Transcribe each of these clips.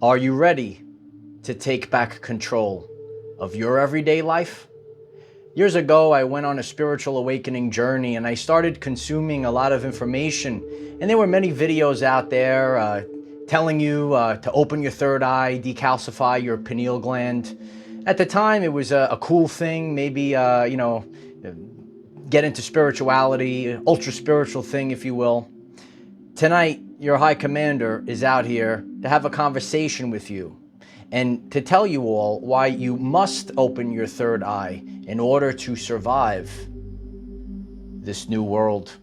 Are you ready to take back control of your everyday life? Years ago, I went on a spiritual awakening journey and I started consuming a lot of information. And there were many videos out there telling you to open your third eye, decalcify your pineal gland. At the time, it was a cool thing, maybe, get into spirituality, ultra spiritual thing, if you will. Tonight, your high commander is out here to have a conversation with you and to tell you all why you must open your third eye in order to survive this new world.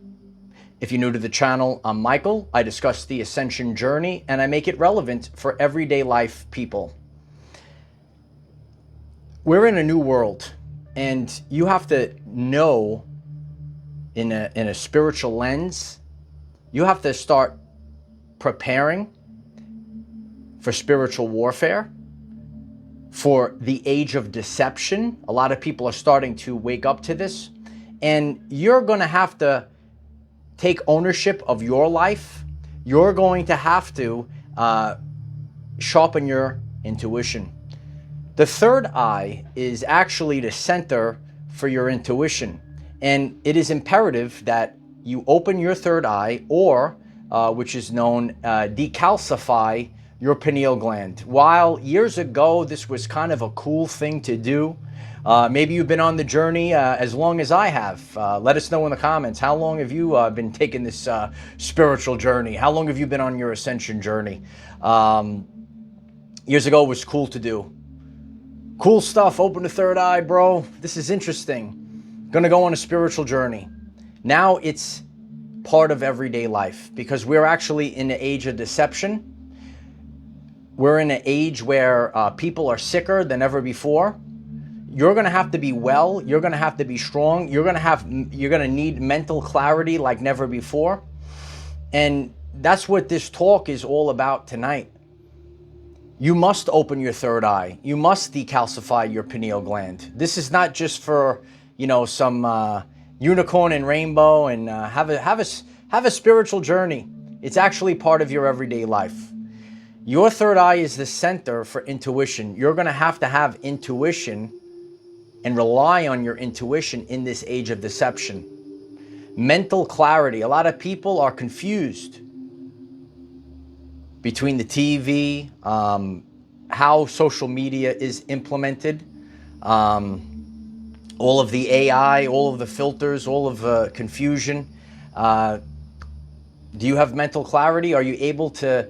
If you're new to the channel, I'm Michael. I discuss the ascension journey and I make it relevant for everyday life people. We're in a new world and you have to know in a spiritual lens, you have to start preparing for spiritual warfare, for the age of deception. A lot of people are starting to wake up to this. And you're going to have to take ownership of your life. You're going to have to sharpen your intuition. The third eye is actually the center for your intuition. And it is imperative that you open your third eye, or which is known, decalcify your pineal gland. While years ago this was kind of a cool thing to do, maybe you've been on the journey as long as I have. Let us know in the comments, how long have you been taking this spiritual journey? How long have you been on your ascension journey? Years ago it was cool to do. Cool stuff, open the third eye, bro. This is interesting. Gonna go on a spiritual journey. Now it's part of everyday life because we're actually in the age of deception. We're in an age where people are sicker than ever before. You're going to have to be well. You're going to have to be strong. You're going to need mental clarity like never before. And that's what this talk is all about tonight. You must open your third eye. You must decalcify your pineal gland. This is not just for, some unicorn and rainbow and have a spiritual journey. It's actually part of your everyday life. Your third eye is the center for intuition. You're going to have intuition and rely on your intuition in this age of deception. Mental clarity. A lot of people are confused between the TV, how social media is implemented, all of the AI, all of the filters, all of the confusion. Do you have mental clarity? Are you able to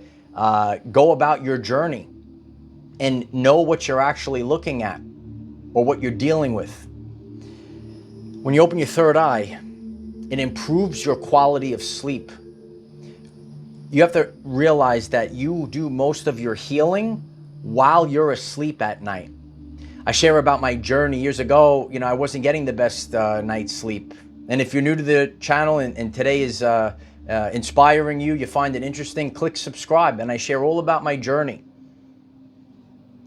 go about your journey and know what you're actually looking at or what you're dealing with? When you open your third eye, it improves your quality of sleep. You have to realize that you do most of your healing while you're asleep at night. I share about my journey. Years ago, I wasn't getting the best night's sleep. And if you're new to the channel and today is inspiring you, you find it interesting, click subscribe, and I share all about my journey.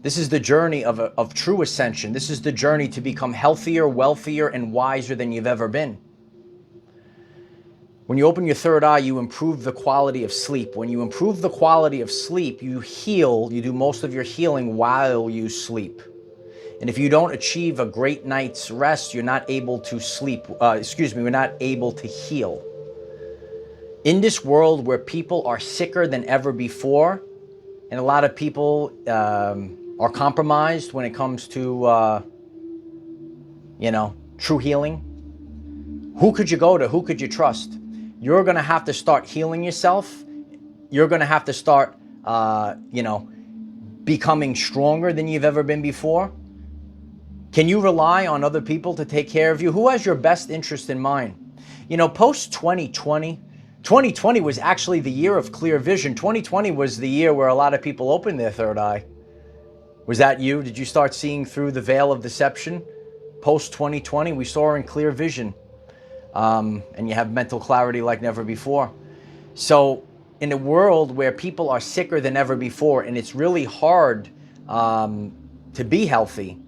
This is the journey of true ascension. This is the journey to become healthier, wealthier, and wiser than you've ever been. When you open your third eye, you improve the quality of sleep. When you improve the quality of sleep, you heal. You do most of your healing while you sleep. And if you don't achieve a great night's rest, you're not able to sleep. You're not able to heal. In this world where people are sicker than ever before, and a lot of people are compromised when it comes to, true healing, who could you go to? Who could you trust? You're going to have to start healing yourself. You're going to have to start, becoming stronger than you've ever been before. Can you rely on other people to take care of you? Who has your best interest in mind? Post 2020, 2020 was actually the year of clear vision. 2020 was the year where a lot of people opened their third eye. Was that you? Did you start seeing through the veil of deception? Post 2020, we saw in clear vision. And you have mental clarity like never before. So in a world where people are sicker than ever before, and it's really hard to be healthy,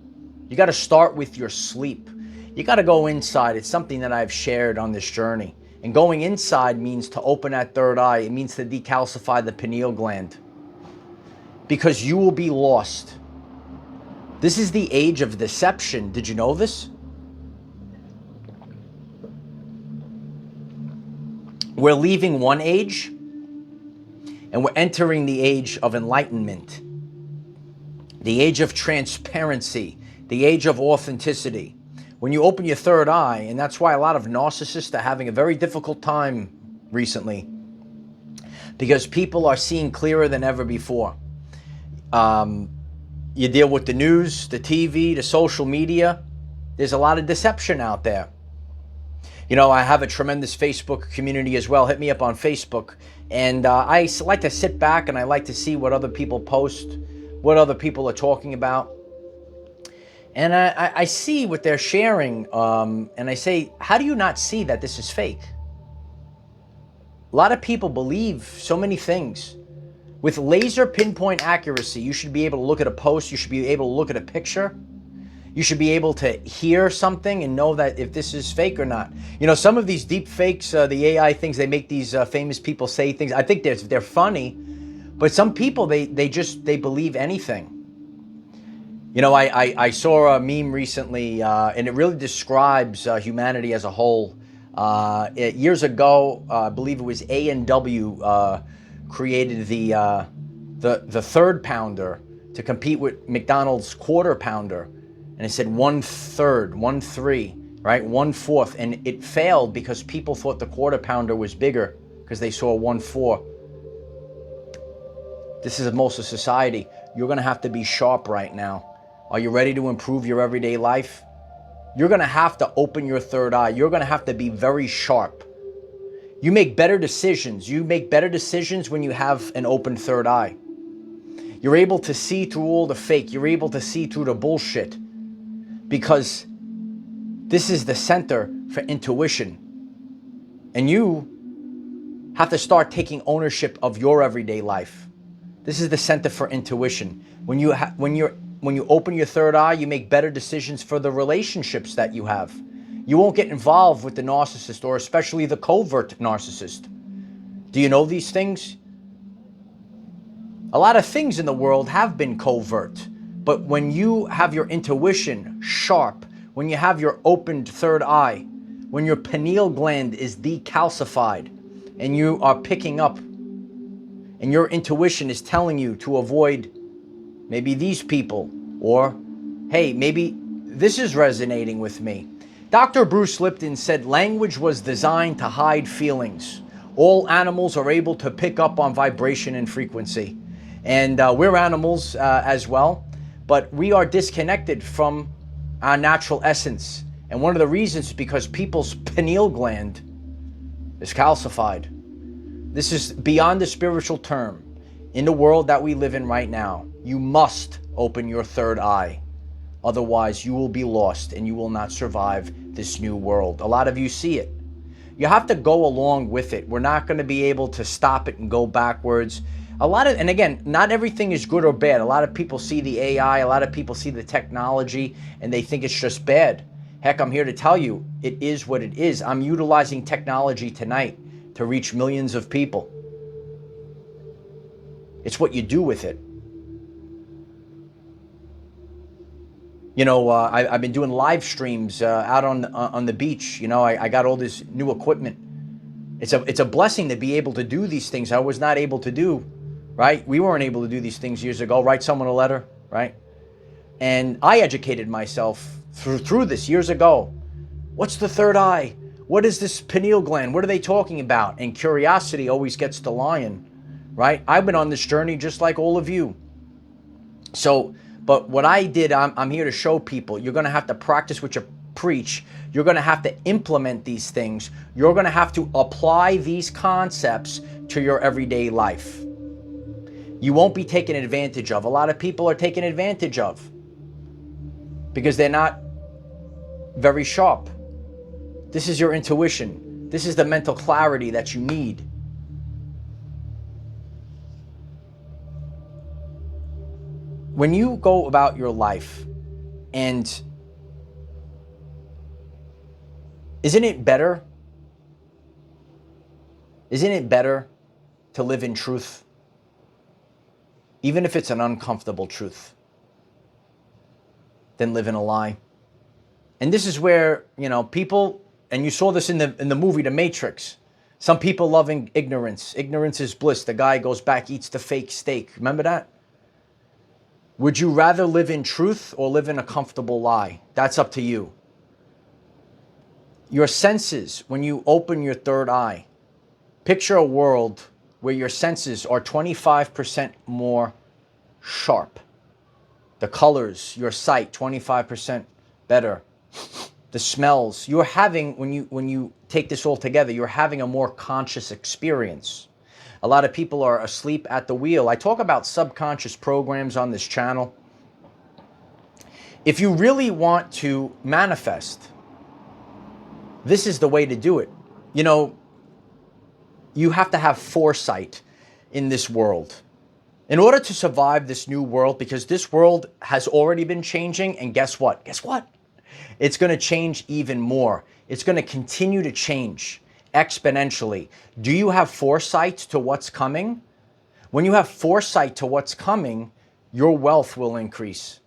you got to start with your sleep. You got to go inside. It's something that I've shared on this journey. And going inside means to open that third eye. It means to decalcify the pineal gland. because you will be lost. This is the age of deception. Did you know this? We're leaving one age and we're entering the age of enlightenment, the age of transparency, the age of authenticity. When you open your third eye, and that's why a lot of narcissists are having a very difficult time recently, because people are seeing clearer than ever before. You deal with the news, the TV, the social media. There's a lot of deception out there. You know, I have a tremendous Facebook community as well. Hit me up on Facebook. And I like to sit back and I like to see what other people post, what other people are talking about. And I see what they're sharing, and I say, how do you not see that this is fake? A lot of people believe so many things. With laser pinpoint accuracy, you should be able to look at a post, you should be able to look at a picture, you should be able to hear something and know that if this is fake or not. You know, some of these deep fakes, the AI things, they make these famous people say things. I think they're funny, but some people, they believe anything. You know, I saw a meme recently, and it really describes humanity as a whole. Years ago, I believe it was A&W created the third pounder to compete with McDonald's quarter pounder, and it said 1/3, 1/3, right, 1/4, and it failed because people thought the quarter pounder was bigger because they saw 1/4. This is most of society. You're going to have to be sharp right now. Are you ready to improve your everyday life? You're going to have to open your third eye. You're going to have to be very sharp. You make better decisions. You make better decisions when you have an open third eye. You're able to see through all the fake. You're able to see through the bullshit, because this is the center for intuition. And you have to start taking ownership of your everyday life. This is the center for intuition. When you open your third eye, you make better decisions for the relationships that you have. You won't get involved with the narcissist, or especially the covert narcissist. Do you know these things? A lot of things in the world have been covert, but when you have your intuition sharp, when you have your opened third eye, when your pineal gland is decalcified and you are picking up and your intuition is telling you to avoid maybe these people, or hey, maybe this is resonating with me. Dr. Bruce Lipton said language was designed to hide feelings. All animals are able to pick up on vibration and frequency. And we're animals as well, but we are disconnected from our natural essence. And one of the reasons is because people's pineal gland is calcified. This is beyond the spiritual term. In the world that we live in right now, you must open your third eye. Otherwise, you will be lost and you will not survive this new world. A lot of you see it. You have to go along with it. We're not going to be able to stop it and go backwards. And again, not everything is good or bad. A lot of people see the AI, a lot of people see the technology, and they think it's just bad. Heck, I'm here to tell you, it is what it is. I'm utilizing technology tonight to reach millions of people. It's what you do with it. You know, I've been doing live streams out on the beach. You know, I got all this new equipment. It's a blessing to be able to do these things I was not able to do, right? We weren't able to do these things years ago. Write someone a letter, right? And I educated myself through this years ago. What's the third eye? What is this pineal gland? What are they talking about? And curiosity always gets the lion, right? I've been on this journey just like all of you. So, but what I did, I'm here to show people, you're going to have to practice what you preach. You're going to have to implement these things. You're going to have to apply these concepts to your everyday life. You won't be taken advantage of. A lot of people are taken advantage of because they're not very sharp. This is your intuition. This is the mental clarity that you need. When you go about your life, and isn't it better to live in truth? even if it's an uncomfortable truth, than live in a lie. And this is where, people, and you saw this in the movie The Matrix, some people loving ignorance. Ignorance is bliss. The guy goes back, eats the fake steak. Remember that? Would you rather live in truth or live in a comfortable lie? That's up to you. Your senses, when you open your third eye, picture a world where your senses are 25% more sharp. The colors, your sight, 25% better. The smells, you're having, when you take this all together, you're having a more conscious experience. A lot of people are asleep at the wheel. I talk about subconscious programs on this channel. If you really want to manifest, this is the way to do it. You have to have foresight in this world. In order to survive this new world, because this world has already been changing, and guess what? Guess what? It's going to change even more. It's going to continue to change exponentially. Do you have foresight to what's coming? When you have foresight to what's coming, your wealth will increase.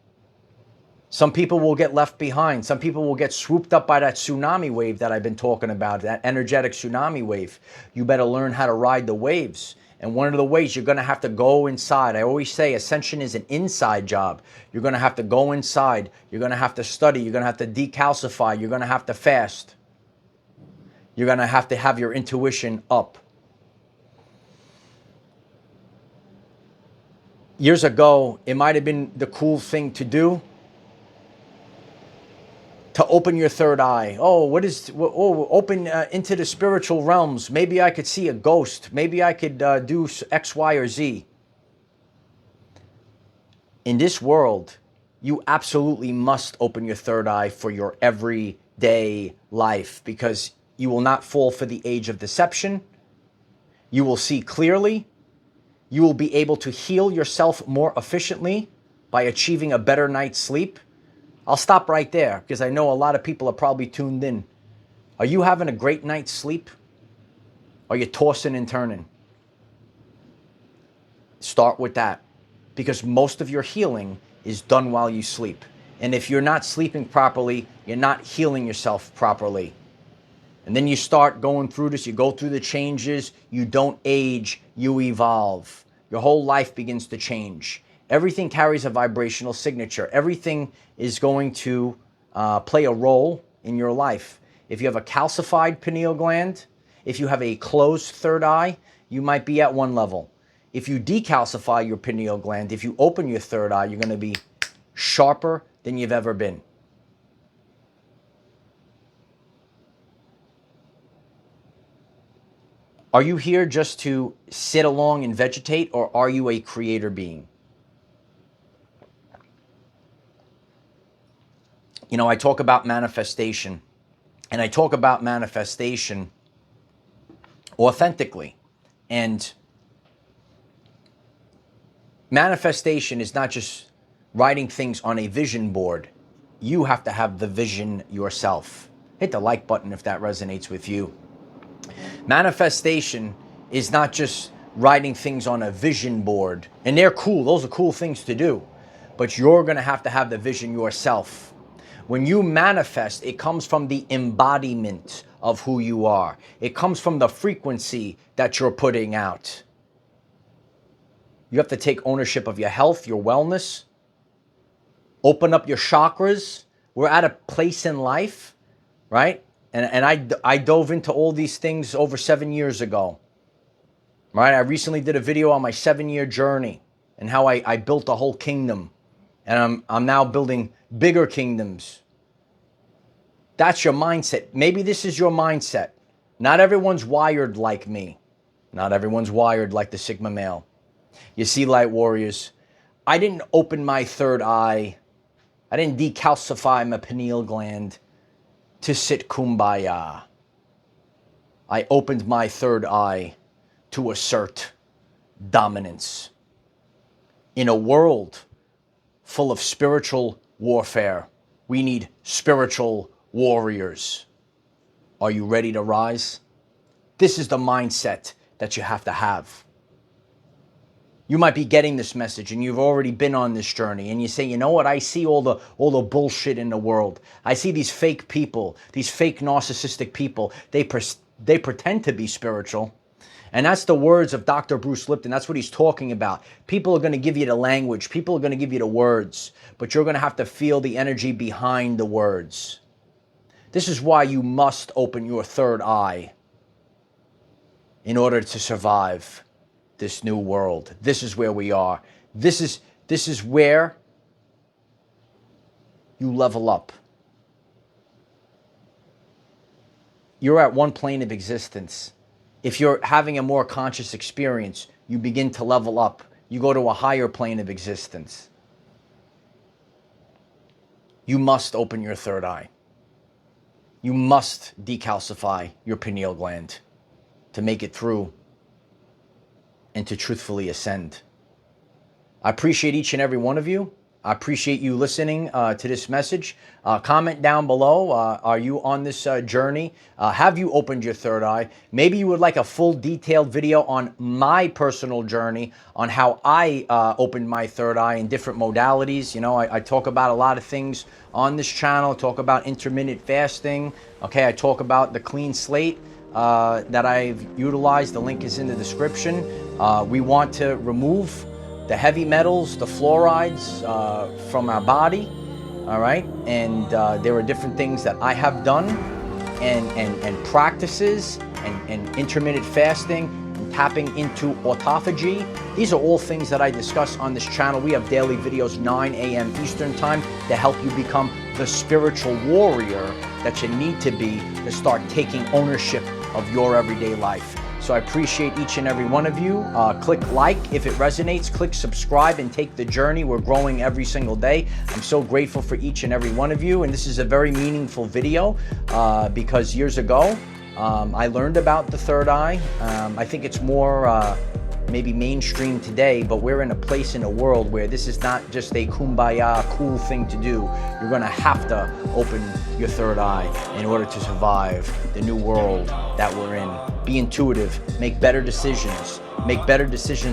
Some people will get left behind. Some people will get swooped up by that tsunami wave that I've been talking about, that energetic tsunami wave. You better learn how to ride the waves. And one of the ways, you're going to have to go inside. I always say ascension is an inside job. You're going to have to go inside. You're going to have to study. You're going to have to decalcify. You're going to have to fast. You're going to have your intuition up. Years ago, it might have been the cool thing to do to open your third eye. Open into the spiritual realms. Maybe I could see a ghost. Maybe I could do X, Y, or Z. In this world, you absolutely must open your third eye for your everyday life, because you will not fall for the age of deception. You will see clearly. You will be able to heal yourself more efficiently by achieving a better night's sleep. I'll stop right there because I know a lot of people are probably tuned in. Are you having a great night's sleep? Are you tossing and turning? Start with that, because most of your healing is done while you sleep. And if you're not sleeping properly, you're not healing yourself properly. And then you start going through this, you go through the changes, you don't age, you evolve. Your whole life begins to change. Everything carries a vibrational signature. Everything is going to play a role in your life. If you have a calcified pineal gland, if you have a closed third eye, you might be at one level. If you decalcify your pineal gland, if you open your third eye, you're going to be sharper than you've ever been. Are you here just to sit along and vegetate, or are you a creator being? I talk about manifestation, and I talk about manifestation authentically. And manifestation is not just writing things on a vision board. You have to have the vision yourself. Hit the like button if that resonates with you. Manifestation is not just writing things on a vision board. And they're cool. Those are cool things to do. But you're going to have the vision yourself. When you manifest, it comes from the embodiment of who you are. It comes from the frequency that you're putting out. You have to take ownership of your health, your wellness. Open up your chakras. We're at a place in life, right? And I dove into all these things over 7 years ago, right? I recently did a video on my 7-year journey and how I built a whole kingdom. And I'm now building bigger kingdoms. That's your mindset. Maybe this is your mindset. Not everyone's wired like me. Not everyone's wired like the Sigma male. You see, light warriors, I didn't open my third eye. I didn't decalcify my pineal gland to sit kumbaya. I opened my third eye to assert dominance. In a world full of spiritual warfare, we need spiritual warriors. Are you ready to rise? This is the mindset that you have to have. You might be getting this message and you've already been on this journey and you say, you know what, I see all the bullshit in the world. I see these fake people, these fake narcissistic people. They pretend to be spiritual. And that's the words of Dr. Bruce Lipton. That's what he's talking about. People are going to give you the language. People are going to give you the words, but you're going to have to feel the energy behind the words. This is why you must open your third eye in order to survive this new world. This is where we are. This is where you level up. You're at one plane of existence. If you're having a more conscious experience, you begin to level up. You go to a higher plane of existence. You must open your third eye. You must decalcify your pineal gland to make it through and to truthfully ascend. I appreciate each and every one of you. I appreciate you listening to this message. Comment down below. Are you on this journey? Have you opened your third eye? Maybe you would like a full detailed video on my personal journey on how I opened my third eye in different modalities. You know, I talk about a lot of things on this channel. Talk about intermittent fasting. Okay, I talk about the clean slate that I've utilized. The link is in the description. We want to remove the heavy metals, the fluorides from our body, all right? And there are different things that I have done and practices and intermittent fasting and tapping into autophagy. These are all things that I discuss on this channel. We have daily videos, 9 a.m. Eastern time, to help you become the spiritual warrior that you need to be to start taking ownership of your everyday life. So I appreciate each and every one of you. Click like if it resonates, click subscribe and take the journey. We're growing every single day. I'm so grateful for each and every one of you. And this is a very meaningful video because years ago, I learned about the third eye. I think it's more maybe mainstream today, but we're in a place in the world where this is not just a kumbaya cool thing to do. You're gonna have to open your third eye in order to survive the new world that we're in. Be intuitive, make better decisions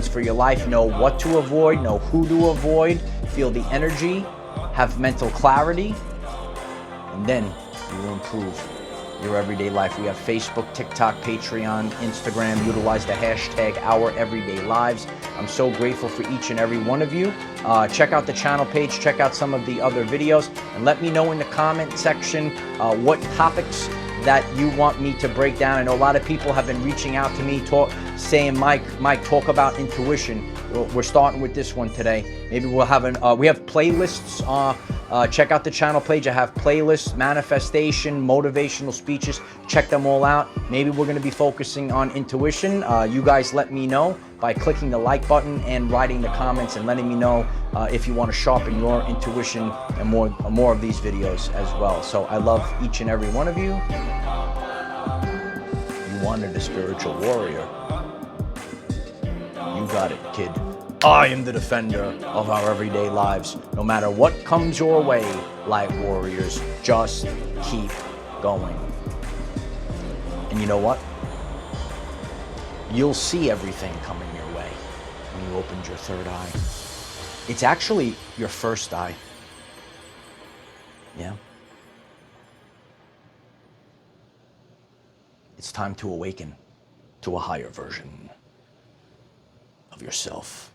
for your life, know what to avoid, know who to avoid, feel the energy, have mental clarity, and then you will improve your everyday life. We have Facebook, TikTok, Patreon, Instagram. Utilize the hashtag OurEverydayLives. I'm so grateful for each and every one of you. Check out the channel page, check out some of the other videos, and let me know in the comment section what topics that you want me to break down. I know a lot of people have been reaching out to me saying, Mike, talk about intuition. We're starting with this one today. Maybe we'll have we have playlists. Check out the channel page. I have playlists, manifestation, motivational speeches. Check them all out. Maybe we're going to be focusing on intuition. You guys let me know by clicking the like button and writing the comments and letting me know if you want to sharpen your intuition and more of these videos as well. So I love each and every one of you. You wanted a spiritual warrior. You got it, kid. I am the defender of our everyday lives. No matter what comes your way, light warriors, just keep going. And you know what? You'll see everything coming your way when you opened your third eye. It's actually your first eye. Yeah. It's time to awaken to a higher version of yourself.